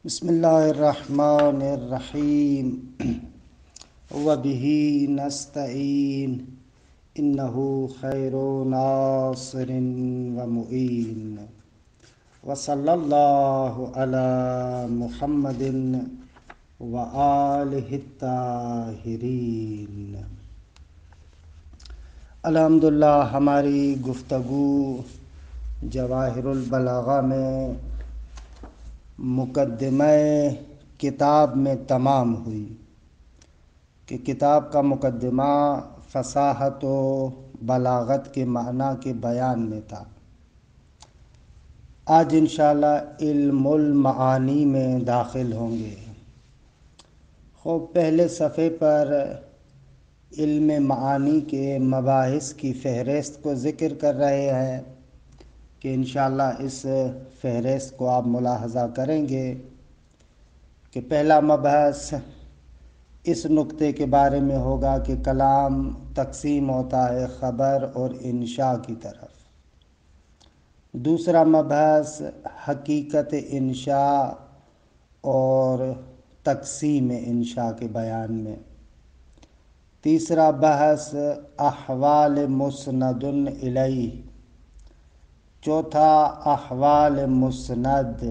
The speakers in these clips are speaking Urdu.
بسم اللہ الرحمن الرحیم وبہ نستعین انہ خیر ناصر ومعین وصلی اللہ علی محمد وآلہ الطاہرین۔ الحمدللہ ہماری گفتگو جواہر البلاغہ میں مقدمہ کتاب میں تمام ہوئی کہ کتاب کا مقدمہ فصاحت و بلاغت کے معنی کے بیان میں تھا۔ آج انشاءاللہ علم المعانی میں داخل ہوں گے۔ خوب پہلے صفحے پر علم معانی کے مباحث کی فہرست کو ذکر کر رہے ہیں کہ انشاءاللہ اس فہرست کو آپ ملاحظہ کریں گے کہ پہلا مبحث اس نقطے کے بارے میں ہوگا کہ کلام تقسیم ہوتا ہے خبر اور انشاء کی طرف۔ دوسرا مبحث حقیقت انشاء اور تقسیم انشاء کے بیان میں۔ تیسرا بحث احوال مسند الیہ۔ چوتھا احوال مسند۔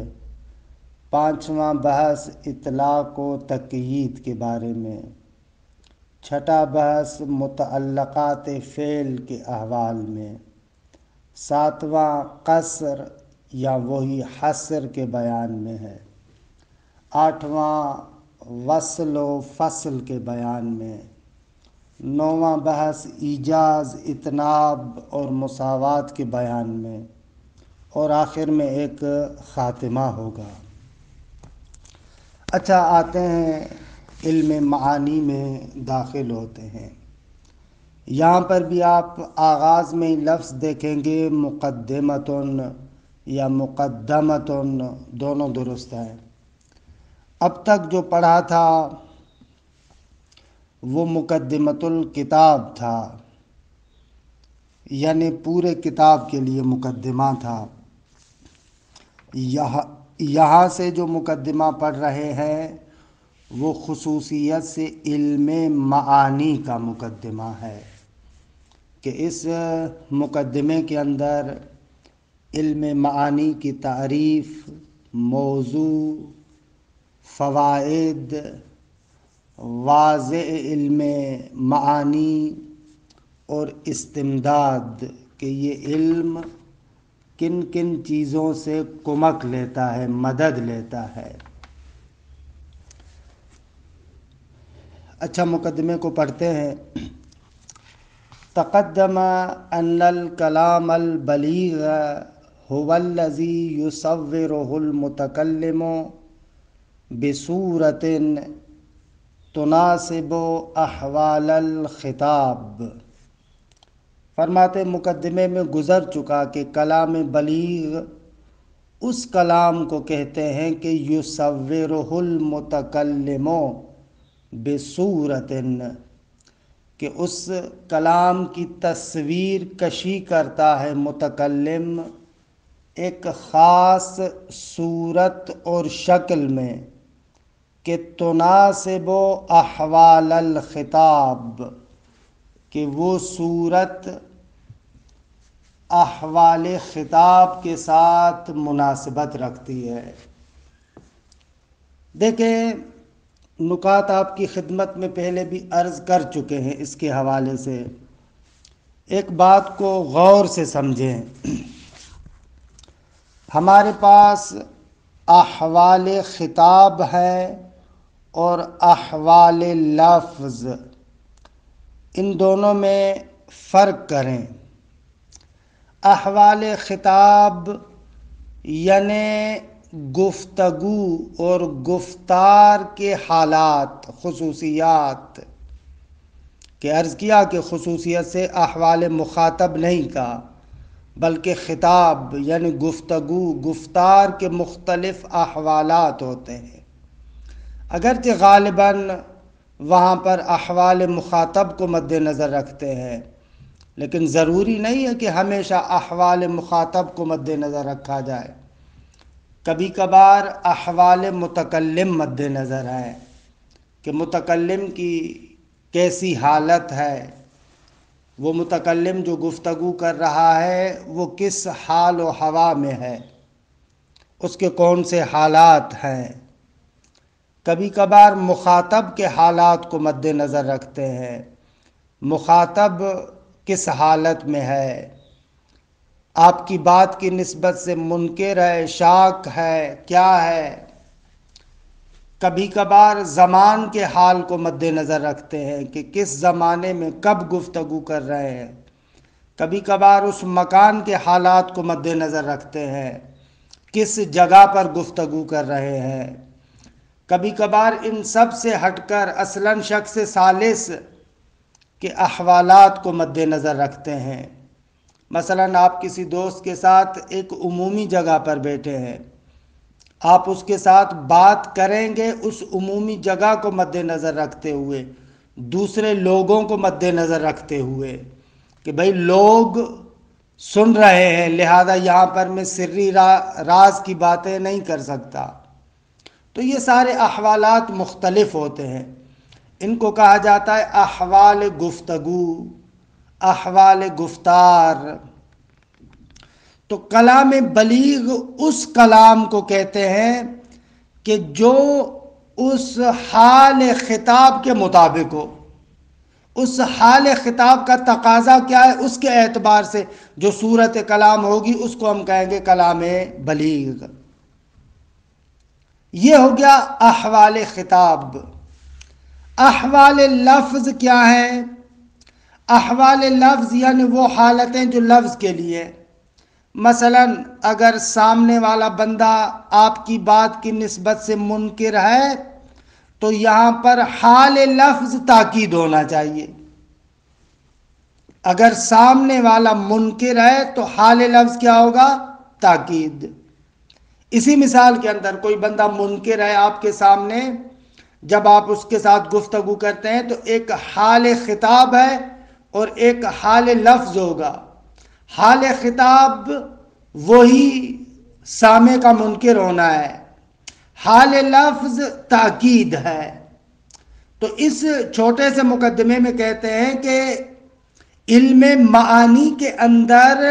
پانچواں بحث اطلاق و تقیید کے بارے میں۔ چھٹا بحث متعلقات فعل کے احوال میں۔ ساتواں قصر یا وہی حصر کے بیان میں ہے۔ آٹھواں وصل و فصل کے بیان میں۔ نوواں بحث ایجاز اطناب اور مساوات کے بیان میں، اور آخر میں ایک خاتمہ ہوگا۔ اچھا، آتے ہیں علم معانی میں داخل ہوتے ہیں۔ یہاں پر بھی آپ آغاز میں ہی لفظ دیکھیں گے مقدمتن یا مقدمتن، دونوں درست ہیں۔ اب تک جو پڑھا تھا وہ مقدمۃ الکتاب تھا، یعنی پورے کتاب کے لیے مقدمہ تھا۔ یہاں سے جو مقدمہ پڑھ رہے ہیں وہ خصوصیت سے علم معانی کا مقدمہ ہے کہ اس مقدمے کے اندر علم معانی کی تعریف، موضوع، فوائد، واضح علم معانی اور استمداد کہ یہ علم کن کن چیزوں سے کمک لیتا ہے، مدد لیتا ہے۔ اچھا، مقدمے کو پڑھتے ہیں۔ تقدم ان الکلام البلیغ هو الذی یصورہ المتکلم بصورۃ تناسب احوال الخطاب۔ فرماتے مقدمے میں گزر چکا کہ کلام بلیغ اس کلام کو کہتے ہیں کہ یصورہ المتکلم بصورۃ، کہ اس کلام کی تصویر کشی کرتا ہے متکلم ایک خاص صورت اور شکل میں کہ تناسب احوال الخطاب، کہ وہ صورت احوال خطاب کے ساتھ مناسبت رکھتی ہے۔ دیکھیں، نکات آپ کی خدمت میں پہلے بھی عرض کر چکے ہیں اس کے حوالے سے۔ ایک بات کو غور سے سمجھیں، ہمارے پاس احوال خطاب ہے اور احوال لفظ، ان دونوں میں فرق کریں۔ احوال خطاب یعنی گفتگو اور گفتار کے حالات، خصوصیات، کہ عرض کیا کہ خصوصیت سے احوال مخاطب نہیں کہا بلکہ خطاب یعنی گفتگو، گفتار کے مختلف احوالات ہوتے ہیں۔ اگرچہ غالباً وہاں پر احوال مخاطب کو مد نظر رکھتے ہیں، لیکن ضروری نہیں ہے کہ ہمیشہ احوال مخاطب کو مد نظر رکھا جائے۔ کبھی کبھار احوال متکلم مد نظر ہیں کہ متکلم کی کیسی حالت ہے، وہ متکلم جو گفتگو کر رہا ہے وہ کس حال و ہوا میں ہے، اس کے کون سے حالات ہیں۔ کبھی کبھار مخاطب کے حالات کو مد نظر رکھتے ہیں، مخاطب کس حالت میں ہے، آپ کی بات کی نسبت سے منکر ہے، شاک ہے، کیا ہے۔ کبھی کبھار زمان کے حال کو مد نظر رکھتے ہیں کہ کس زمانے میں کب گفتگو کر رہے ہیں۔ کبھی کبھار اس مکان کے حالات کو مد نظر رکھتے ہیں، کس جگہ پر گفتگو کر رہے ہیں۔ کبھی کبھار ان سب سے ہٹ کر اصلاً شخص ثالث کے احوالات کو مد نظر رکھتے ہیں۔ مثلاً آپ کسی دوست کے ساتھ ایک عمومی جگہ پر بیٹھے ہیں، آپ اس کے ساتھ بات کریں گے اس عمومی جگہ کو مد نظر رکھتے ہوئے، دوسرے لوگوں کو مد نظر رکھتے ہوئے کہ بھئی لوگ سن رہے ہیں، لہذا یہاں پر میں سری راز کی باتیں نہیں کر سکتا۔ تو یہ سارے احوالات مختلف ہوتے ہیں، ان کو کہا جاتا ہے احوال گفتگو، احوال گفتار۔ تو کلام بلیغ اس کلام کو کہتے ہیں کہ جو اس حال خطاب کے مطابق ہو، اس حال خطاب کا تقاضا کیا ہے اس کے اعتبار سے جو صورت کلام ہوگی اس کو ہم کہیں گے کلام بلیغ۔ یہ ہو گیا احوال خطاب۔ احوال لفظ کیا ہیں؟ احوال لفظ یعنی وہ حالتیں جو لفظ کے لیے، مثلاً اگر سامنے والا بندہ آپ کی بات کی نسبت سے منکر ہے تو یہاں پر حال لفظ تاکید ہونا چاہیے۔ اگر سامنے والا منکر ہے تو حال لفظ کیا ہوگا؟ تاکید۔ اسی مثال کے اندر کوئی بندہ منکر ہے آپ کے سامنے، جب آپ اس کے ساتھ گفتگو کرتے ہیں تو ایک حال خطاب ہے اور ایک حال لفظ ہوگا۔ حال خطاب وہی سامع کا منکر ہونا ہے، حال لفظ تاکید ہے۔ تو اس چھوٹے سے مقدمے میں کہتے ہیں کہ علم معانی کے اندر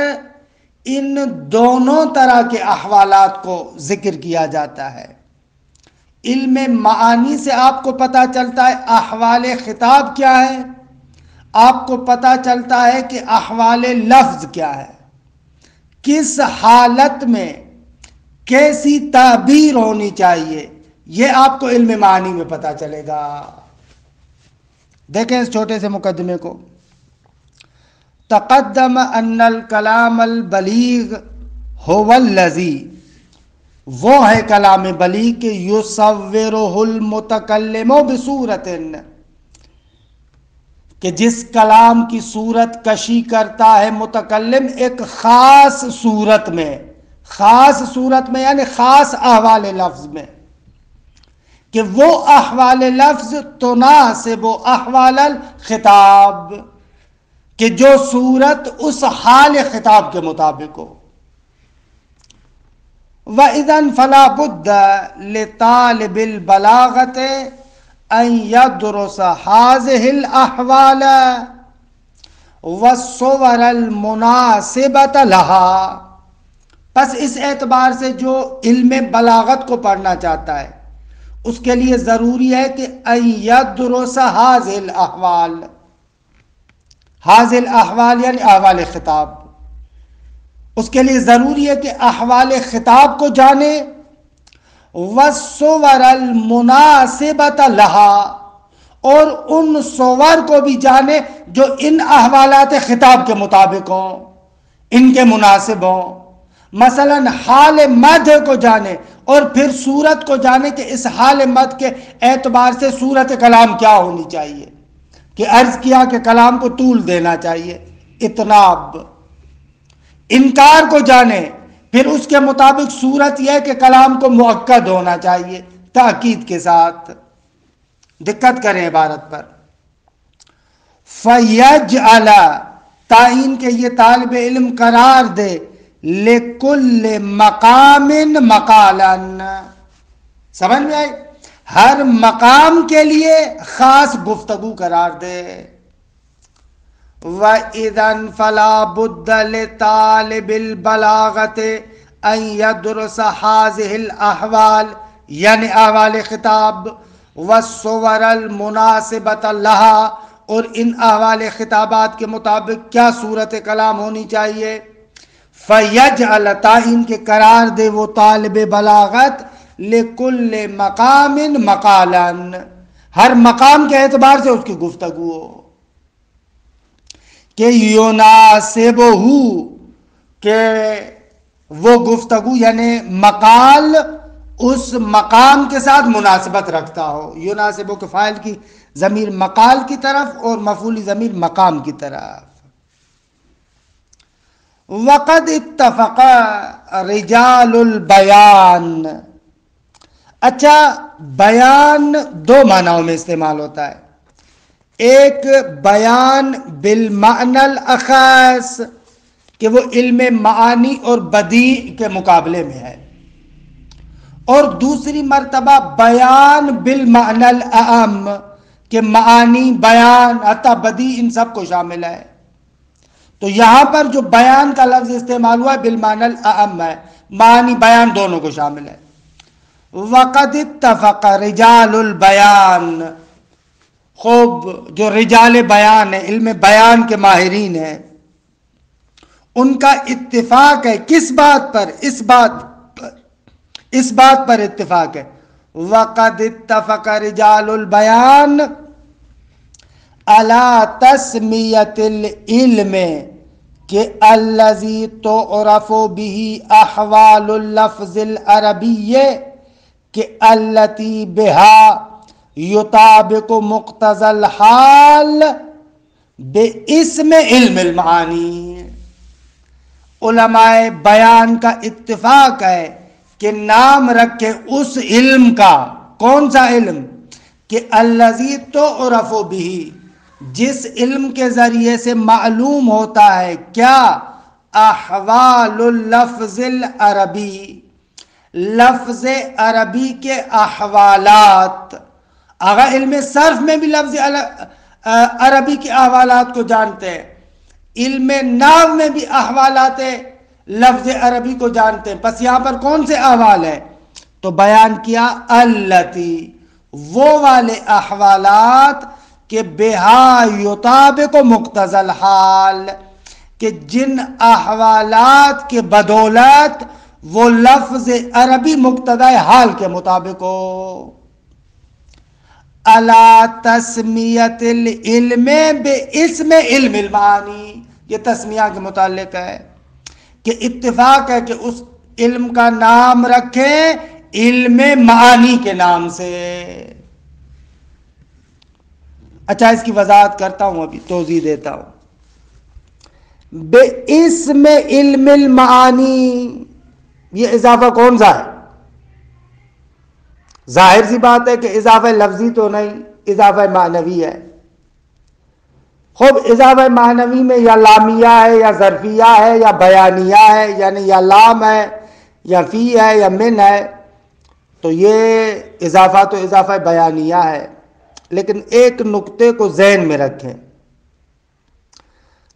ان دونوں طرح کے احوالات کو ذکر کیا جاتا ہے۔ علم معانی سے آپ کو پتہ چلتا ہے احوال خطاب کیا ہے، آپ کو پتہ چلتا ہے کہ احوال لفظ کیا ہے، کس حالت میں کیسی تعبیر ہونی چاہیے، یہ آپ کو علم معانی میں پتہ چلے گا۔ دیکھیں اس چھوٹے سے مقدمے کو۔ تقدم ان الکلام البلیغ هو الذی، وہ ہے کلام بلیغ کہ یصورہ المتکلم بصورت، کہ جس کلام کی صورت کشی کرتا ہے متکلم ایک خاص صورت میں، خاص صورت میں یعنی خاص احوال لفظ میں، کہ وہ احوال لفظ تناسب احوال الخطاب، کہ جو صورت اس حال خطاب کے مطابق ہو۔ وَإِذَنْ فَلَا بُدَّ لِطَالِبِ الْبَلَاغَةِ أَنْ يَدْرُسَ هَذِهِ الْأَحْوَالَ وَالصُّوَرَ الْمُنَاسِبَةَ لَهَا، پس اس اعتبار سے جو علم بلاغت کو پڑھنا چاہتا ہے اس کے لیے ضروری ہے کہ أَنْ يَدْرُسَ هَذِهِ الْأَحْوَالَ، هَذِهِ الْأَحْوَالَ یعنی احوال خطاب، اس کے لیے ضروری ہے کہ احوال خطاب کو جانے، وَالصُّوَرَ الْمُنَاسِبَةَ لَهَا، اور ان صور کو بھی جانے جو ان احوالات خطاب کے مطابق ہوں، ان کے مناسب ہوں۔ مثلا حال مدح کو جانے اور پھر صورت کو جانے کہ اس حال مدح کے اعتبار سے صورت کلام کیا ہونی چاہیے، کہ عرض کیا کہ کلام کو طول دینا چاہیے، اطناب۔ انکار کو جانے پھر اس کے مطابق صورت یہ ہے کہ کلام کو مؤکد ہونا چاہیے تاکید کے ساتھ۔ دقت کریں عبارت پر۔ فَيَجْعَلَ، تعین کہ یہ طالب علم قرار دے لکل مقام مقالا، سمجھ میں آئی؟ ہر مقام کے لیے خاص گفتگو قرار دے۔ وَإِذَنْ فَلَا بُدَّ لِطَالِبِ الْبَلَاغَةِ أَنْ يَدْرُسَ هَذِهِ الْأَحْوَالِ، یعنی احوال خطاب والصور المناسبۃ لها، اور ان احوال خطابات کے مطابق کیا صورت کلام ہونی چاہیے۔ فَيَجْعَلَ، تعین کے قرار دے وہ طالب بلاغت، لِكُلِّ مَقَامٍ مَقَالًا، ہر مقام کے اعتبار سے اس کی گفتگو ہو، کہ یوناسبہ، کہ وہ گفتگو یعنی مقال اس مقام کے ساتھ مناسبت رکھتا ہو۔ یوناسبہ کے فاعل کی ضمیر مقال کی طرف اور مفعول ضمیر مقام کی طرف۔ وقد اتفق رجال البیان، اچھا بیان دو معنوں میں استعمال ہوتا ہے، ایک بیان بالمعنی الاخص کہ وہ علم معانی اور بدیع کے مقابلے میں ہے، اور دوسری مرتبہ بیان بالمعنی الاعم کہ معانی، بیان، حتی بدیع ان سب کو شامل ہے۔ تو یہاں پر جو بیان کا لفظ استعمال ہوا ہے بالمعنی الاعم ہے، معانی بیان دونوں کو شامل ہے۔ وقد اتفق رجال البیان، خوب جو رجال بیان ہے، علم بیان کے ماہرین ہیں، ان کا اتفاق ہے کس بات پر؟ اس بات پر اتفاق ہے۔ وقد اتفق رجال البیان علی تسمیت العلم کہ الذی تعرف به احوال اللفظ العربی کہ التی بها یطابق مقتضى الحال باسم علم المعانی۔ علماء بیان کا اتفاق ہے کہ نام رکھے اس علم کا، کون سا علم؟ کہ الذی تعرف به، جس علم کے ذریعے سے معلوم ہوتا ہے کیا؟ احوال اللفظ العربی، لفظ عربی کے احوالات۔ اگر علم صرف میں بھی لفظ عربی کے احوالات کو جانتے ہیں، علم نحو میں بھی احوالات لفظ عربی کو جانتے ہیں، پس یہاں پر کون سے احوال ہیں؟ تو بیان کیا التی، وہ والے احوالات کہ بہا یطابق مقتضی الحال، کہ جن احوالات کے بدولت وہ لفظ عربی مقتضی حال کے مطابق ہو۔ علی تسمیت العلم باسم علم المعانی، یہ تسمیہ کے متعلق ہے کہ اتفاق ہے کہ اس علم کا نام رکھیں علم معانی کے نام سے۔ اچھا اس کی وضاحت کرتا ہوں، ابھی توضیح دیتا ہوں۔ باسم علم المعانی، یہ اضافہ کون سا ہے؟ ظاہر سی بات ہے کہ اضافہ لفظی تو نہیں، اضافہ معنوی ہے۔ خوب اضافہ معنوی میں یا لامیہ ہے یا ظرفیہ ہے یا بیانیہ ہے، یعنی یا لام ہے یا فی ہے یا من ہے، تو یہ اضافہ تو اضافہ بیانیہ ہے۔ لیکن ایک نقطے کو ذہن میں رکھیں،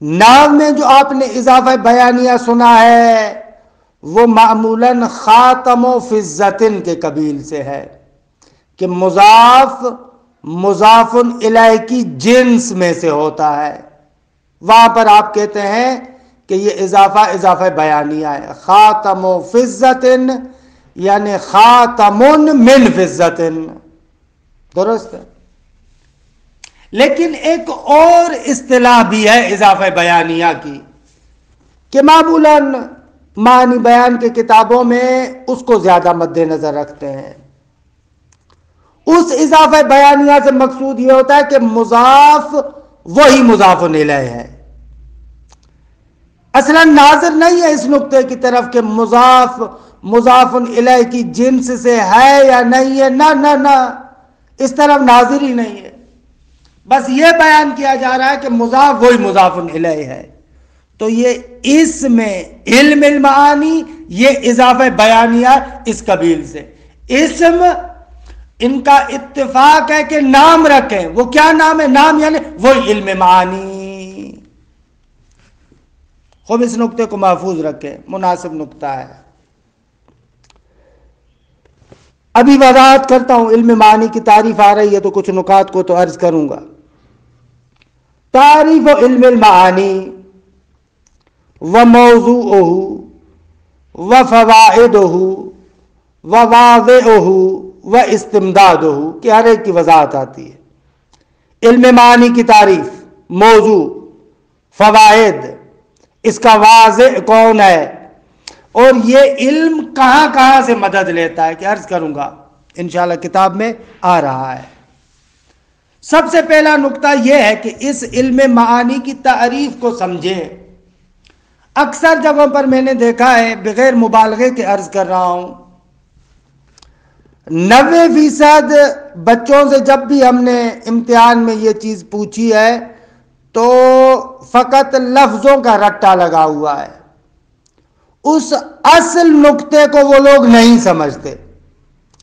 نام میں جو آپ نے اضافہ بیانیہ سنا ہے وہ معمولاً خاتم و فضتن کے قبیل سے ہے کہ مضاف مضاف الیہ کی جنس میں سے ہوتا ہے۔ وہاں پر آپ کہتے ہیں کہ یہ اضافہ بیانیہ ہے، خاتم و فضتن یعنی خاتم من فضتن، درست ہے۔ لیکن ایک اور اصطلاح بھی ہے اضافہ بیانیہ کی کہ معمولاً معنی بیان کے کتابوں میں اس کو زیادہ مد نظر رکھتے ہیں۔ اس اضافہ بیانیہ سے مقصود یہ ہوتا ہے کہ مضاف وہی مضاف الیہ ہے، اصلا ناظر نہیں ہے اس نقطے کی طرف کہ مضاف مضاف الیہ کی جنس سے ہے یا نہیں ہے، نہ نہ نہ، اس طرف ناظر ہی نہیں ہے۔ بس یہ بیان کیا جا رہا ہے کہ مضاف وہی مضاف الیہ ہے، تو یہ اس میں علم المعانی یہ اضافہ بیانیہ اس قبیل سے. اسم ان کا اتفاق ہے کہ نام رکھیں. وہ کیا نام ہے؟ نام یعنی وہی علم معانی. خوب اس نقطے کو محفوظ رکھیں، مناسب نقطہ ہے. ابھی وضاحت کرتا ہوں. علم معانی کی تعریف آ رہی ہے تو کچھ نکات کو تو عرض کروں گا. تعریف علم المعانی وموضوعه وفوائده وواضعه واستمداده کی ہر ایک کی وضاحت آتی ہے. علم معانی کی تعریف، موضوع، فوائد، اس کا واضع کون ہے، اور یہ علم کہاں کہاں سے مدد لیتا ہے کہ عرض کروں گا انشاءاللہ، کتاب میں آ رہا ہے. سب سے پہلا نقطہ یہ ہے کہ اس علم معانی کی تعریف کو سمجھیں. اکثر جگہوں پر میں نے دیکھا ہے، بغیر مبالغے کے عرض کر رہا ہوں، 90% بچوں سے جب بھی ہم نے امتحان میں یہ چیز پوچھی ہے تو فقط لفظوں کا رٹا لگا ہوا ہے. اس اصل نقطے کو وہ لوگ نہیں سمجھتے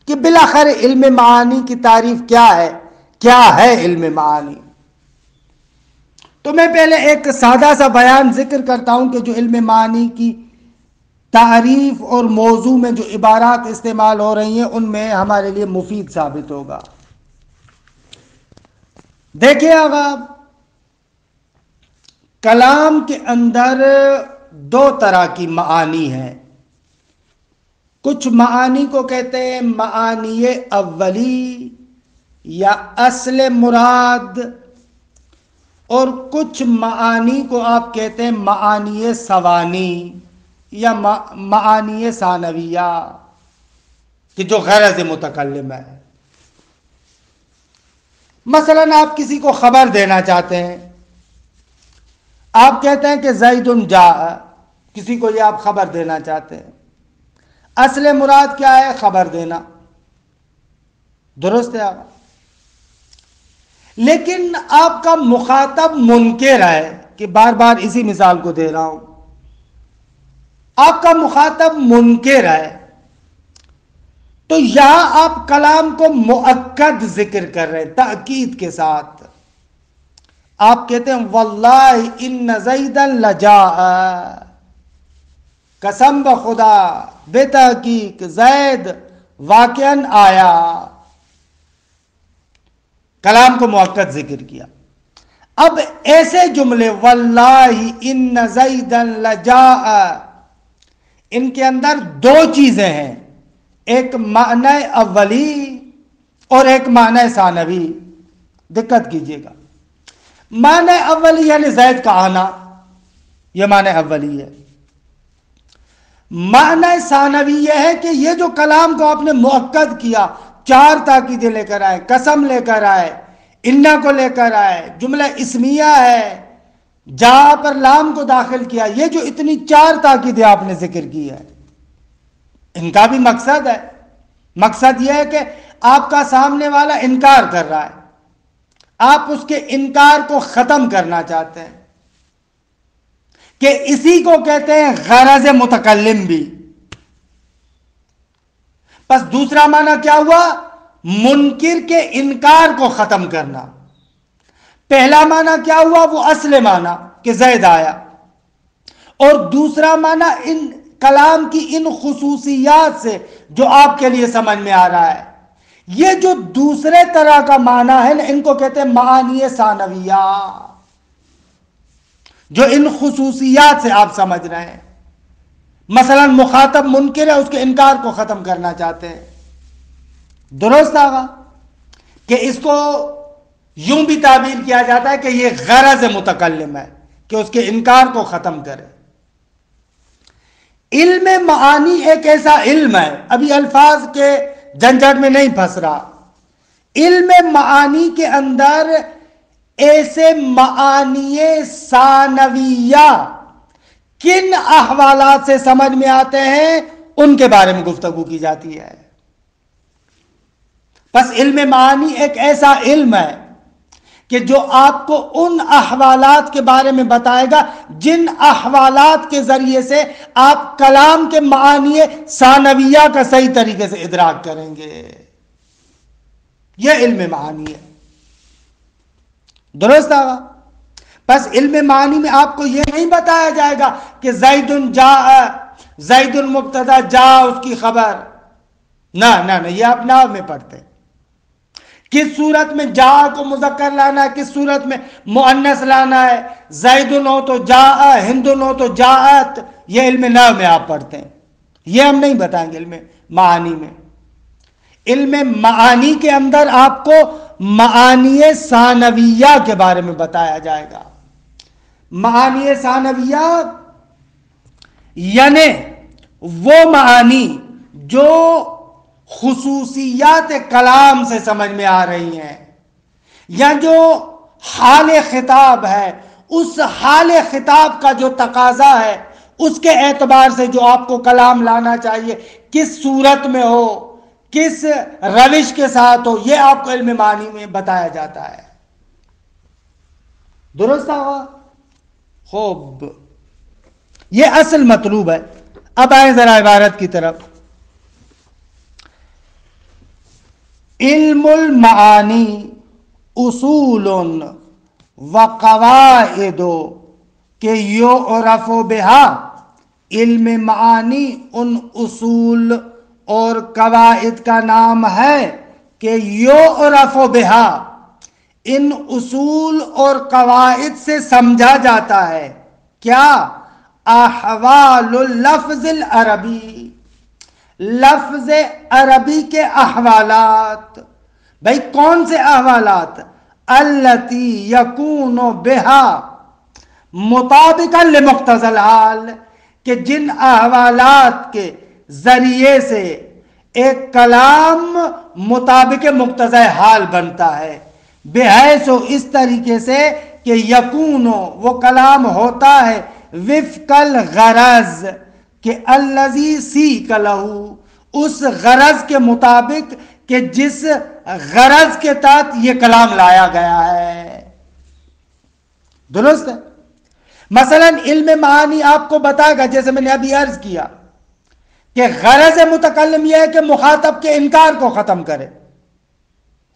کہ بالآخر علم معانی کی تعریف کیا ہے، کیا ہے علم معانی. تو میں پہلے ایک سادہ سا بیان ذکر کرتا ہوں کہ جو علم معانی کی تعریف اور موضوع میں جو عبارات استعمال ہو رہی ہیں ان میں ہمارے لیے مفید ثابت ہوگا. دیکھیے آقا، کلام کے اندر دو طرح کی معانی ہیں. کچھ معانی کو کہتے ہیں معانی اولی یا اصل مراد، اور کچھ معانی کو آپ کہتے ہیں معانی ثوانی یا معانی ثانویہ، کہ جو غرض متکلم ہے. مثلا آپ کسی کو خبر دینا چاہتے ہیں، آپ کہتے ہیں کہ زید جاء، کسی کو یہ آپ خبر دینا چاہتے ہیں. اصل مراد کیا ہے؟ خبر دینا. درست ہے آپ. لیکن آپ کا مخاطب منکر ہے، کہ بار بار اسی مثال کو دے رہا ہوں، آپ کا مخاطب منکر ہے، تو یہاں آپ کلام کو مؤکد ذکر کر رہے ہیں، تاکید کے ساتھ. آپ کہتے ہیں واللہ ان زیدا لجاء، قسم بخدا بے تحقیق زید واقعاً آیا. کلام کو مؤکد ذکر کیا. اب ایسے جملے واللہ ان زیدا لجاء، ان کے اندر دو چیزیں ہیں، ایک معنی اولی اور ایک معنی ثانوی. دقت کیجئے گا. معنی اولی یعنی زید کا آنا، یہ معنی اولی ہے. معنی ثانوی یہ ہے کہ یہ جو کلام کو آپ نے مؤکد کیا، چار تاکیدیں لے کر آئے، قسم لے کر آئے، انا کو لے کر آئے، جملہ اسمیہ ہے، جہاں پر لام کو داخل کیا، یہ جو اتنی چار تاکیدیں آپ نے ذکر کی ہے، ان کا بھی مقصد ہے. مقصد یہ ہے کہ آپ کا سامنے والا انکار کر رہا ہے، آپ اس کے انکار کو ختم کرنا چاہتے ہیں، کہ اسی کو کہتے ہیں غرض متکلم بھی. پس دوسرا معنی کیا ہوا؟ منکر کے انکار کو ختم کرنا. پہلا معنی کیا ہوا؟ وہ اصل معنی کہ زید آیا. اور دوسرا معنی ان کلام کی ان خصوصیات سے جو آپ کے لیے سمجھ میں آ رہا ہے. یہ جو دوسرے طرح کا معنی ہے نا، ان کو کہتے ہیں معانی ثانویہ، جو ان خصوصیات سے آپ سمجھ رہے ہیں. مثلا مخاطب منکر ہے، اس کے انکار کو ختم کرنا چاہتے ہیں. درست آگا کہ اس کو یوں بھی تعبیر کیا جاتا ہے کہ یہ غرض متکلم ہے، کہ اس کے انکار کو ختم کرے. علم معانی ایک ایسا علم ہے، ابھی الفاظ کے جھنجھٹ میں نہیں پھنس رہا. علم معانی کے اندر ایسے معانی ثانویہ کن احوالات سے سمجھ میں آتے ہیں، ان کے بارے میں گفتگو کی جاتی ہے. بس علم معانی ایک ایسا علم ہے کہ جو آپ کو ان احوالات کے بارے میں بتائے گا جن احوالات کے ذریعے سے آپ کلام کے معانی ثانویہ کا صحیح طریقے سے ادراک کریں گے. یہ علم معانی ہے. درست آگا؟ بس علم معانی میں آپ کو یہ نہیں بتایا جائے گا کہ زید مبتدا جا اس کی خبر، نہ یہ آپ ناو میں پڑھتے ہیں. کس صورت میں جا کو مذکر لانا ہے، کس صورت میں مؤنث لانا ہے، زید ہو تو جا، ہند ہو تو جاءت، یہ علم ناو میں آپ پڑھتے ہیں. یہ ہم نہیں بتائیں گے علم معانی میں. علم معانی کے اندر آپ کو معانی ثانویہ کے بارے میں بتایا جائے گا. معانی ثانویہ یعنی وہ معانی جو خصوصیات کلام سے سمجھ میں آ رہی ہیں، یا جو حال خطاب ہے، اس حال خطاب کا جو تقاضا ہے اس کے اعتبار سے جو آپ کو کلام لانا چاہیے، کس صورت میں ہو، کس روش کے ساتھ ہو، یہ آپ کو علم معانی میں بتایا جاتا ہے. درست ہوا؟ خوب، یہ اصل مطلوب ہے. اب آئیں ذرا عبارت کی طرف. علم المعانی اصول و قواعد کہ یعرف بہا، علم معانی ان اصول اور قواعد کا نام ہے کہ یعرف بہا، ان اصول اور قواعد سے سمجھا جاتا ہے کیا؟ احوال اللفظ العربی، لفظ عربی کے احوالات. بھئی کون سے احوالات؟ التی یکون بہا مطابقا لمقتضی الحال، کہ جن احوالات کے ذریعے سے ایک کلام مطابق مقتضی حال بنتا ہے. بحیث اس طریقے سے کہ یکون، وہ کلام ہوتا ہے، وفق الغرض، کہ الذی سیق لہو، اس غرض کے مطابق کہ جس غرض کے تحت یہ کلام لایا گیا ہے. درست ہے؟ مثلا علم معانی آپ کو بتائے گا، جیسے میں نے ابھی عرض کیا کہ غرض متکلم یہ ہے کہ مخاطب کے انکار کو ختم کرے.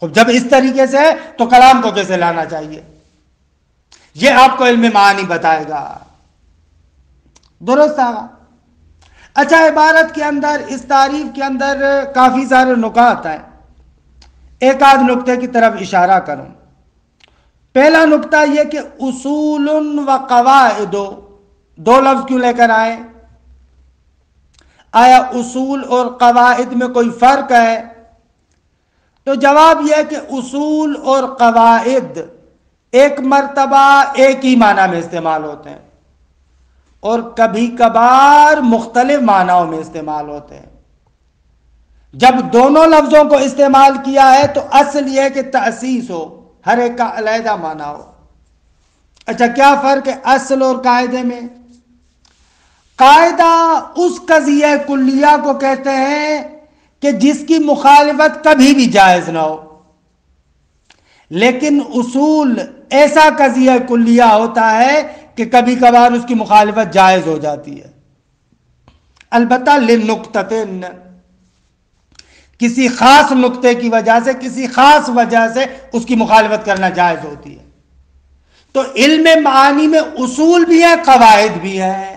جب اس طریقے سے ہے تو کلام کو کیسے لانا چاہیے، یہ آپ کو علم معانی بتائے گا. درست آگا؟ اچھا، عبارت کے اندر، اس تعریف کے اندر کافی سارے نکات ہیں. ایک آدھ نکتے کی طرف اشارہ کروں. پہلا نکتہ یہ کہ اصول و قواعد، دو لفظ کیوں لے کر آئے؟ آیا اصول اور قواعد میں کوئی فرق ہے؟ تو جواب یہ ہے کہ اصول اور قواعد ایک مرتبہ ایک ہی معنی میں استعمال ہوتے ہیں اور کبھی کبھار مختلف معنیوں میں استعمال ہوتے ہیں. جب دونوں لفظوں کو استعمال کیا ہے تو اصل یہ ہے کہ تأسیس ہو، ہر ایک کا علیحدہ معنی ہو. اچھا، کیا فرق ہے اصل اور قاعدے میں؟ قاعدہ اس قضیہ کلیہ کو کہتے ہیں کہ جس کی مخالفت کبھی بھی جائز نہ ہو، لیکن اصول ایسا قضیہ کلیہ ہوتا ہے کہ کبھی کبھار اس کی مخالفت جائز ہو جاتی ہے. البتہ لنقطتن، کسی خاص نقطے کی وجہ سے، کسی خاص وجہ سے اس کی مخالفت کرنا جائز ہوتی ہے. تو علم معانی میں اصول بھی ہیں، قواعد بھی ہیں.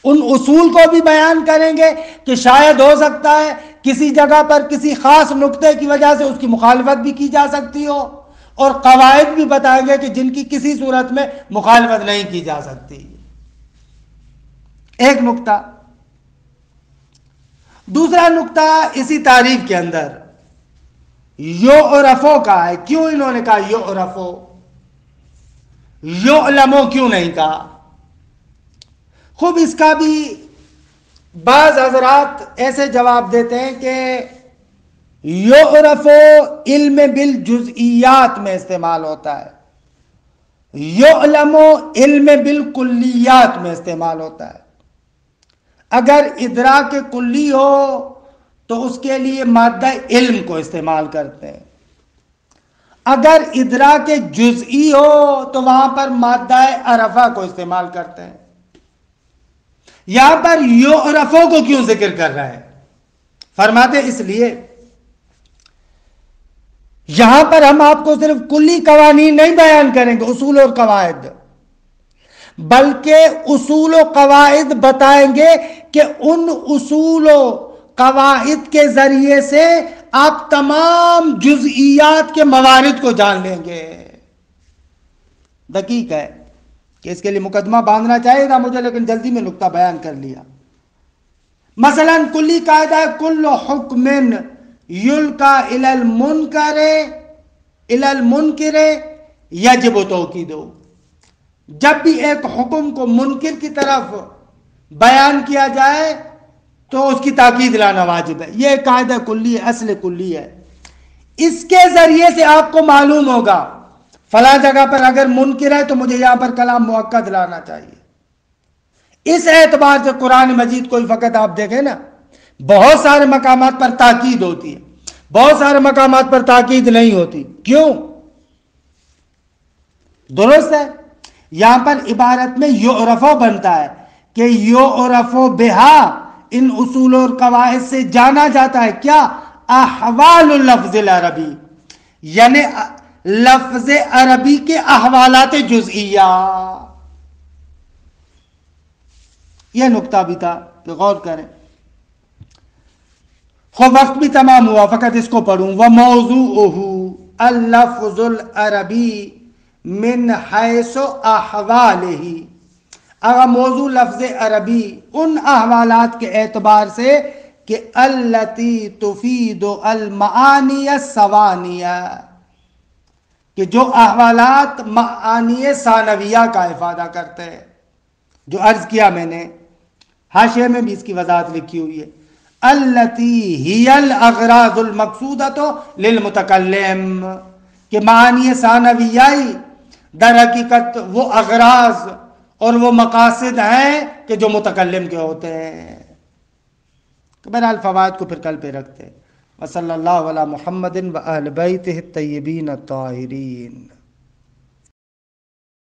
ان اصول کو بھی بیان کریں گے کہ شاید ہو سکتا ہے کسی جگہ پر کسی خاص نقطے کی وجہ سے اس کی مخالفت بھی کی جا سکتی ہو، اور قواعد بھی بتائیں گے کہ جن کی کسی صورت میں مخالفت نہیں کی جا سکتی. ایک نقطہ. دوسرا نقطہ اسی تعریف کے اندر یعرفو کا ہے. کیوں انہوں نے کہا یعرفو؟ یعلمو کیوں نہیں کہا؟ خوب، اس کا بھی بعض حضرات ایسے جواب دیتے ہیں کہ یعرفو علم بالجزئیات میں استعمال ہوتا ہے، یعلمو علم بالکلیات میں استعمال ہوتا ہے. اگر ادراک کلی ہو تو اس کے لیے مادہ علم کو استعمال کرتے ہیں، اگر ادراک جزئی ہو تو وہاں پر مادہ عرفہ کو استعمال کرتے ہیں. یہاں پر یعرفو کو کیوں ذکر کر رہا ہے؟ فرماتے اس لیے یہاں پر ہم آپ کو صرف کلی قوانین نہیں بیان کریں گے، اصول اور قواعد، بلکہ اصول و قواعد بتائیں گے کہ ان اصول و قواعد کے ذریعے سے آپ تمام جزئیات کے موارد کو جان لیں گے. دقیق ہے کہ اس کے لیے مقدمہ باندھنا چاہیے گا مجھے، لیکن جلدی میں نقطہ بیان کر لیا. مثلا کلی قاعدہ ہے کل حکم یلقا الی المنکر یجب توکیدہ. جب بھی ایک حکم کو منکر کی طرف بیان کیا جائے تو اس کی تاکید لانا واجب ہے. یہ قاعدہ کلی ہے، اصل کلی ہے. اس کے ذریعے سے آپ کو معلوم ہوگا فلاں جگہ پر اگر منکر ہے تو مجھے یہاں پر کلام مؤکد لانا چاہیے. اس اعتبار سے قرآن مجید کوئی فقط آپ دیکھیں نا، بہت سارے مقامات پر تاکید ہوتی ہے، بہت سارے مقامات پر تاکید نہیں ہوتی. کیوں؟ درست ہے، یہاں پر عبارت میں یعرفو بنتا ہے کہ یعرفو بہا، ان اصول اور قواعد سے جانا جاتا ہے کیا؟ احوال اللفظ العربی، یعنی لفظ عربی کے احوالات جزئیہ. یہ نقطہ بھی تھا کہ غور کریں. خود وقت بھی تمام ہوا، فقط اس کو پڑھوں. وَمَوْضُوعُهُ اللفظ العربی من حیث احوالہ. اگر موضوع لفظ عربی ان احوالات کے اعتبار سے کہ التی تفید المعانی الثوانیہ، کہ جو احوالات معانی ثانویہ کا افادہ کرتے ہیں، جو عرض کیا میں نے، حاشیے میں بھی اس کی وضاحت لکھی ہوئی ہے. التی ہی الاغراض المقصودۃ للمتکلم، کہ معانی ثانویہ در حقیقت وہ اغراض اور وہ مقاصد ہیں کہ جو متکلم کے ہوتے ہیں. بہرحال فوائد کو پھر کل پہ رکھتے ہیں. وصلی اللہ علی محمد و اہل بیتہ الطیبین الطاہرین.